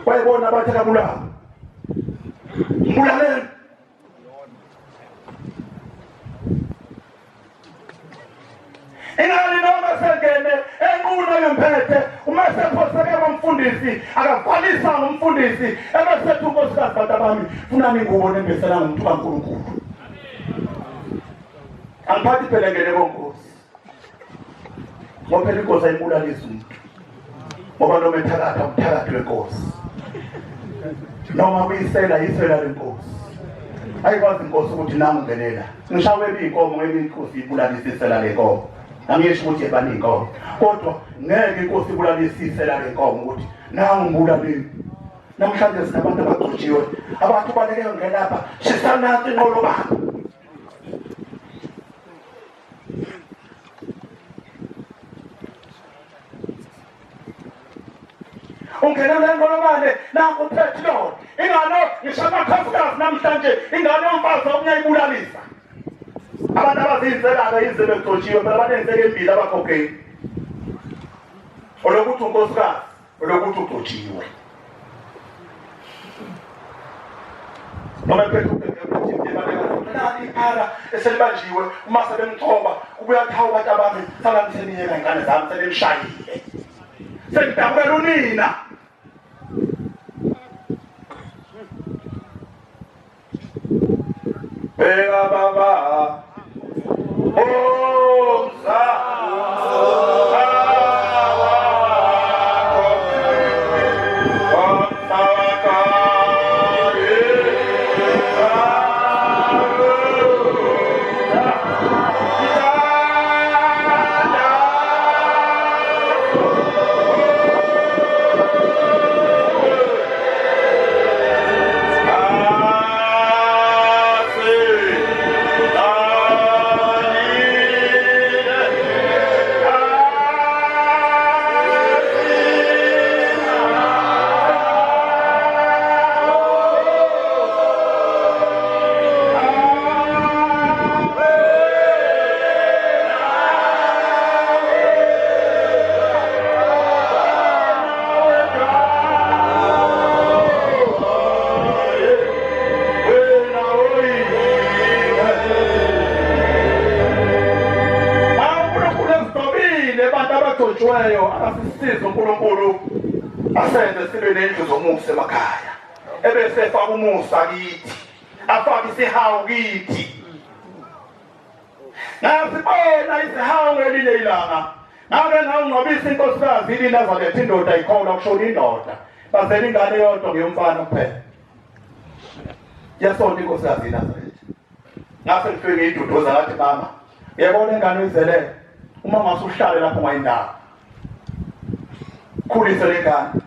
wayibona abathe kabulala mbulaleni ingani noma sengene enquna yemphethe uma sephoseke kaMfundisi akaqalisa ngomfundisi ebesethu unkosikazi bantu bami funani ngubo nembesela ngomuntu kaNkulunkulu angiphathi phela ngene konkosi ngoba phela inkosi ayibulalisa umuntu ngoba noma ethakatha umthakathi wenkosi noma kuyisela yisela lenkosi ayikwazi inkosi ukuthi nangu ngelela ngishawe inkomo ngeke inkosi ibulalise isela lenkomo angisho ukuthi ebani inkomo kodwa ngeke inkosi ibulalise isela lenkomo ukuthi nangu mbulaleni namhlanje sinabantu abagcotshiwe abantu baleke ngelapha sisanansi inqolo babo ungena lengolobane nangu petrol ingano ngishaka khafikazi namhlanje ingane yomfazi okuyayibulalisa abantu abazinzela yize begcotshiwe phela abanenzeke empili abakhokheli olokuthi unkosikazi olokuthi ugcotshiwe noma phela eselibanjiwe uma sebemthoba kubuya thawu bantu abami salamseniyeka ingane zami selimshayile sengidabukela unina Bega baba, oh asisize uNkulunkulu asenze sibe nendlu zomusa emakhaya ebese efaka umusa kithi afaka isihawu kithi nasibona isihawu ngelinye ilanga ngabe ngawungcwabisa inkosikazi iNazaretha indoda ikhona kushona indoda bazela ingane yodwa ngeyomfana kuphela yasonto inkosikazi iNazaretha ngase ngifike ngiyiduduza ngathi mama uyabona ingane uyizelele uma ngasuhlale lapho ngayindawo khulisa lengane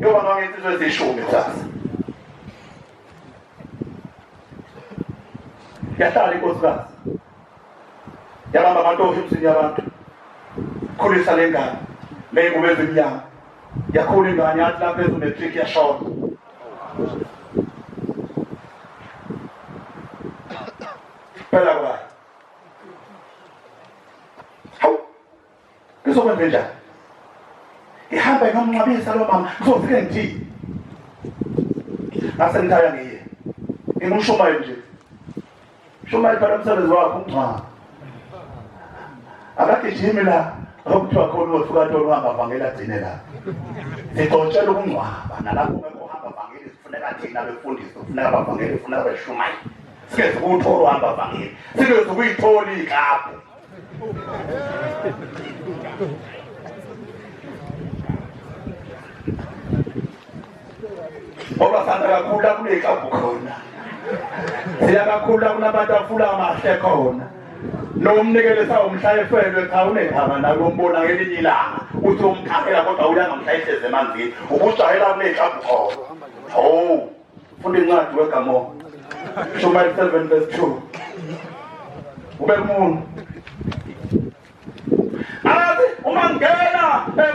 yoba ngangensizwe ezishumi sasa yahlala inkosikazi yabamba amantofi emsini yabantu khulisa lengane leyingubo ezimnyama yakhula ingane yathi lapha ezumetric yashona phela kwayo hawu ngizokwenza njani ihamba inomnqabisa lo mama ngizofike ngithi asengikhaya ngiye ngimshumayo nje shumayo phela umsebenzi wakho ungcwaba akagijimi la okuthiwa khona usuka tolo uhamba vangela gcine la sixotshelwe ukungcwaba nalapho ungekho hamba vangeli sifuneka thina befundisi kufuneka bavangeli kufuneka beshumayo sike sikuthola uhamba vangeli sike ukuyithola iklaphu ngoba sanda kakhulu kule klaphu khona siya kakhulu kunabantu afula amahle khona nomnikele sawo umhla efelwe cha unehaba nalo umbona ngelinye ilanga uthi umkhahela kodwa uyanga mhla ehleze emanzini ubujayela kule klaphu khona oh funda incwadi weGamo Shumayo 7:2 ube kumuntu athi uma ngena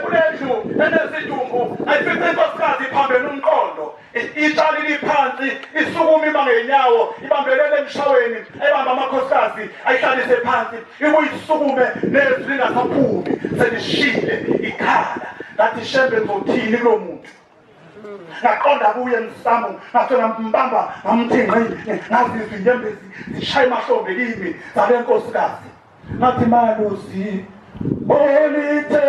kulendlu enesidumbu ayifice inkosikazi iphambene umqondo itshalile iphansi isukuma ima ngenyawo ibambelele emshaweni ebamba amakhosikazi ayihlalise phansi ibuye isukume nezwi lingasaphumi selishile ikhala ngathi Shembe ngizothini kulo muntu ngaqonda kuye emsambo ngasona mbamba ngamthinqi ngazizwa inyembezi zishaya emahlombe kimi zale nkosikazi ngathi malusi olithe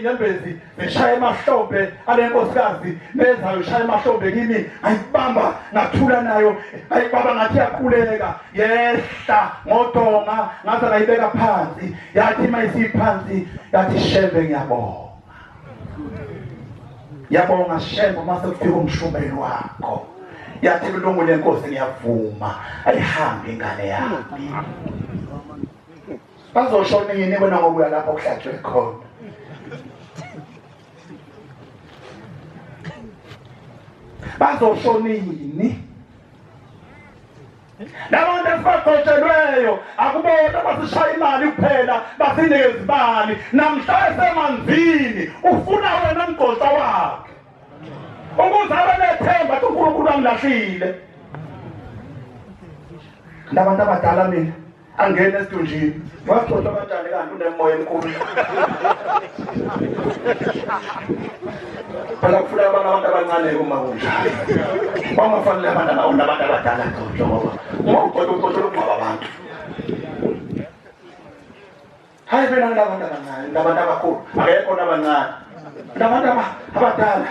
inyembezi zishaya emahlombe alenkosikazi nezayo ishaya emahlombe kimi ayibamba ngathula nayo ayibaba ngathi yakhuleka yehla ngodonga ngathi ngayibeka phansi yathi mayisiphansi yathi Shembe ngiyabonga Shembe mase kufika umshumayeli wakho yathi kulungu lenkosi ngiyavuma ayihambe ingane yami bazoshona yini wena ngokuya lapho kuhlatshwe khona bazoshonini nabantu esibagotshelweyo akubona basishaya imali kuphela basinikeza imali namhla esemanzini ufuna wena mgotsa wakhe ukuze abe nethemba ukuthi uNkulunkulu amlahlile nabantu abadala mina angene esidunjini wagcotshwa kanjani kanti unemoya emkhulu phela kufuna abantu abancane uma kunjalo bangafanele abantu abadala ngoba ngokugcotshwa ukungcwaba abantu hayi phela abantu abancane nabantu abakhulu akekho nabancane nabantu abadala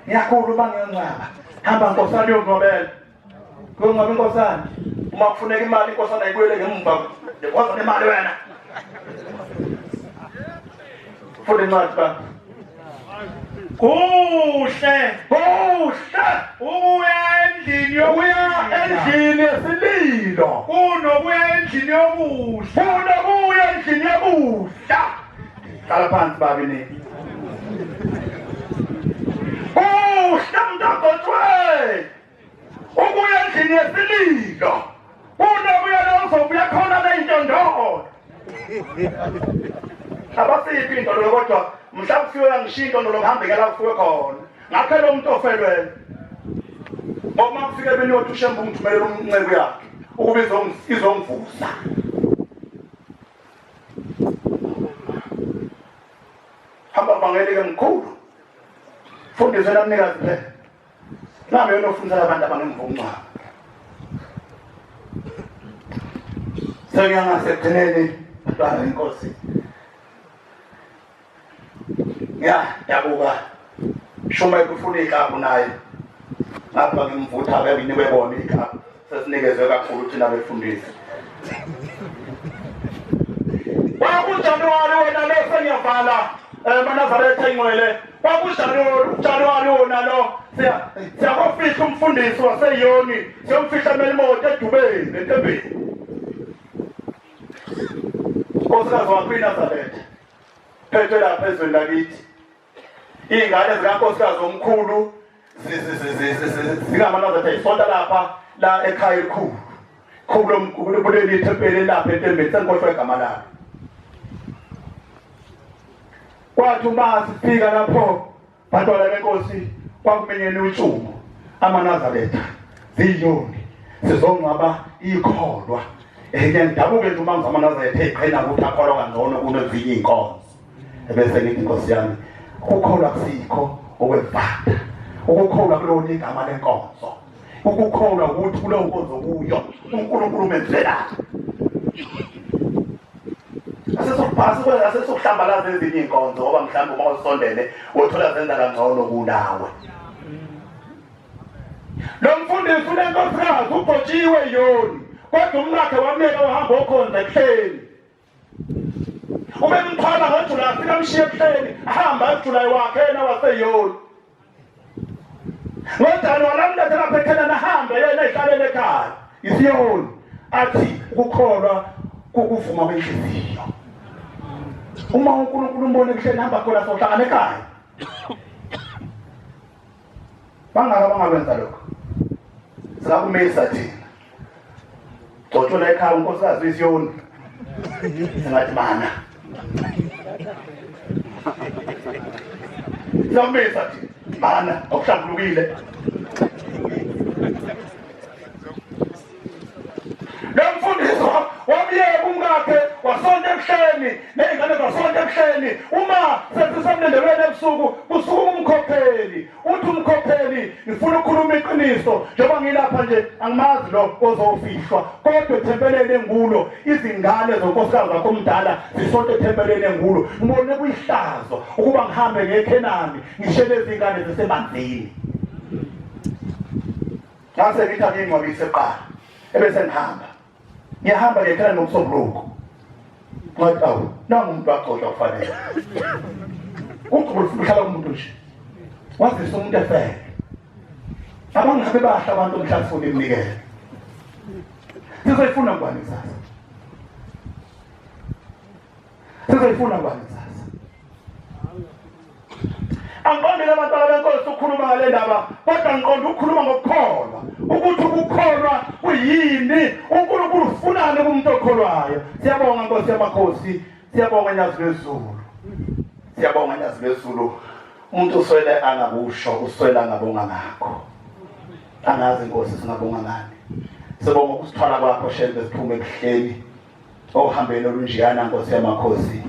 ngiyakhuluma ngiyongcwaba hamba nkosana yongcwabela kungcwaba inkosana uma kufuneka imali inkosana ayibuyele ngemva lekwazi nemali wena funa incwadi ba kuhle ubuya endlini yesililo kunobuya endlini yobuhla hlala phansi babi nini kuhle mntagothwe ubuya endlini yesililo kunobuya lozobuya khona neyintondolo abasiphi intondolo kodwa mhlawumbe kufika ngishiya intondolo ngihambeke la kufike khona ngaphela umuntu ofelweyo uma kufike beniyothi uShembe ungithumelela umnceku yakhe ukuba izongivusa hamba vangelike mkhulu fundise namnikazi phela nami yena ofundisa abantu abangemva uncwaba sengiyangasekugcineni bantwana inkosi yabuka shume kufuna ikhaphu naye ngapha ngimvutha bebini bebona ikhaphu sesinikezwe kakhulu thina befundisi wakuJanuwari wena lo sengiyavala Manazaretha ingcwele wakuJanuwari wona lo siyakufihla umfundisi waseyoni siyomfihla emelimoto eDubeni eNtabeni nkosikazi wakho iNazaretha phethwe lapha ezweni lakithi iy'ngane zikankosikazi omkhulu zingamanazaretha isonta lapha la ekhaya elikhulu khulu kuleli ithempeli lapha eNtabeni senkoswa igama lakhe kwathi uma sifika lapho bantwana benkosi kwakumenyene utshumo amanazaretha ziyoni sizongcwaba ikholwa ngiyadabuke nje uma ngizamanazaretha eqhena ukuthi akholwa kangcono kunezinye iy'nkonzo ebese ngithi inkosi yami ukukholwa kusikho okwevata ukukholwa kulona igama lenkonzo ukukholwa ukuthi kuleyo nkonzo kuyo uNkulunkulu umenzela phasi kwena sesikuhlambalaza ezinye inkonzo ngoba mhlawumbe uma usondele uthola zenza kangcono kunawe. Lo mfundisi unenkosikazi ubhotshiwe yoni kodwa umnakhe wamyeka uhamba okhonza ebuhleni. Ubemthwala ngoJulayi afika amshiye ebuhleni ahamba eJulayi wakhe yena waseyoni. NgoJanuwari amlethe lapha ekhaya nahamba yena ehlalele ekhaya isiyoni athi ukukholwa kukuvuma kwenhliziyo. Uma uNkulunkulu umbone ebuhleni hamba khona sohlangana ekhaya. Bangakwenza lokho. Singakumisa thina. Gcotshula ekhaya unkosikazi isiyoni. Singathi mana. Singakumisa thina. Mana okuhlambulukile. Lo mfundisi wamyeka umkakhe wasonta ebuhleni nezingane zasonta ebuhleni. Uma sesisemlendweni ebusuku kusuka umkhokheli uthi umkhokheli ngifuna ukukhuluma iqiniso njengoba ngilapha nje angimazi lo ozofihlwa kodwa ethempeleni engulo izingane zonkosikazi wakho omdala zisonta ethempeleni engulo. Ngibone kuyihlazo ukuba ngihambe ngeKhenani ngishele izingane zisemanzini. Ngase ngithi ngingcwabise eqala ebese ngihamba. Ngiyahamba ngekhaya nomsobuluko. Ngathi awu nangu umuntu wagcotshwa kufanele. Ugcotshwa uhlala kumuntu nje. Wazisa umuntu efele. Abangabe bahla abantu omhlathifuna imnikele. Sizoyifuna ngubani sasa? Sizoyifuna ngubani sasa? Angibonile abantwana benkosi ukukhuluma ngale ndaba kodwa ngiqonda ukukhuluma ngokukholwa. Ukuthi ukukholwa kuyini? uNkulunkulu ufunani kumuntu okholwayo. Siyabonga Nkosi yamakhosi, siyabonga Nyazi lwezulu. Siyabonga Nyazi lwezulu. Umuntu uswele angakusho, uswele angabonga ngakho. Angazi Nkosi singabonga ngani. Sibonga ukusithwala kwakho Shembe siphume ebuhleni. Ohambeni olunjiyana Nkosi yamakhosi.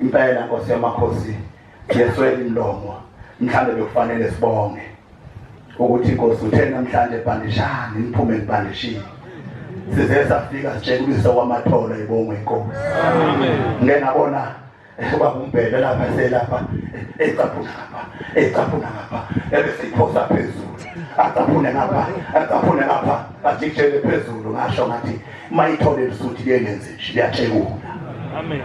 Impela Nkosi yamakhosi. Yeswele imlomo. Mhlambe bekufanele sibonge. Ukuthi Nkosi uthe namhlanje ebhandishani niphume ebhandishini. Size safika sitshelisa kwamatholo ibonge inkosi. Amen. Ngengabona bakumbhele lapha selapha ecaphuna ngapha ebesiphosa phezulu. Acaphune ngapha ajikjele phezulu ngasho ngathi mayithole lisuthi liyenze nje liyatshekula. Amen.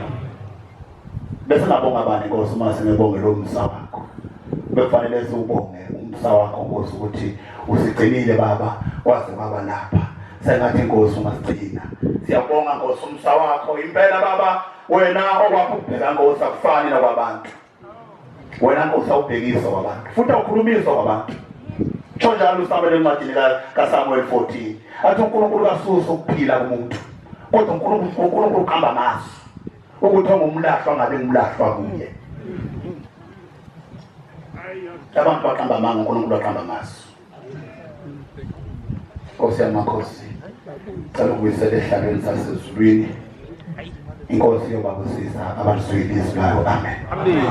Bese ngabonga abani Nkosi uma singebonge lo msa wakho. Bekufanele siubonge umsa wakho Nkosi ukuthi usigcinile baba waze baba lapha. Sengathi Nkosi ungasigcina. Siyabonga Nkosi umsa wakho impela baba wena okwakubheka Nkosi akufani nakwabantu. Wena Nkosi awubhekisa kwabantu futhi awukhulumisa kwabantu. Tsho njalo uSamuel encwadini kaSamuel 14 athi uNkulunkulu kasusa ukuphila kumuntu kodwa uNkulunkulu uqamba amasu ukuthi ongumlahlwa ngabe ngumlahlwa kuye. Abantu baqamba amanga uNkulunkulu aqamba amasu. Nkosi yamakhosi cela ukuyisela ehlalweni sasezulwini. Inkosi yobabusiza abalizwile izwi layo. Amen. Amen.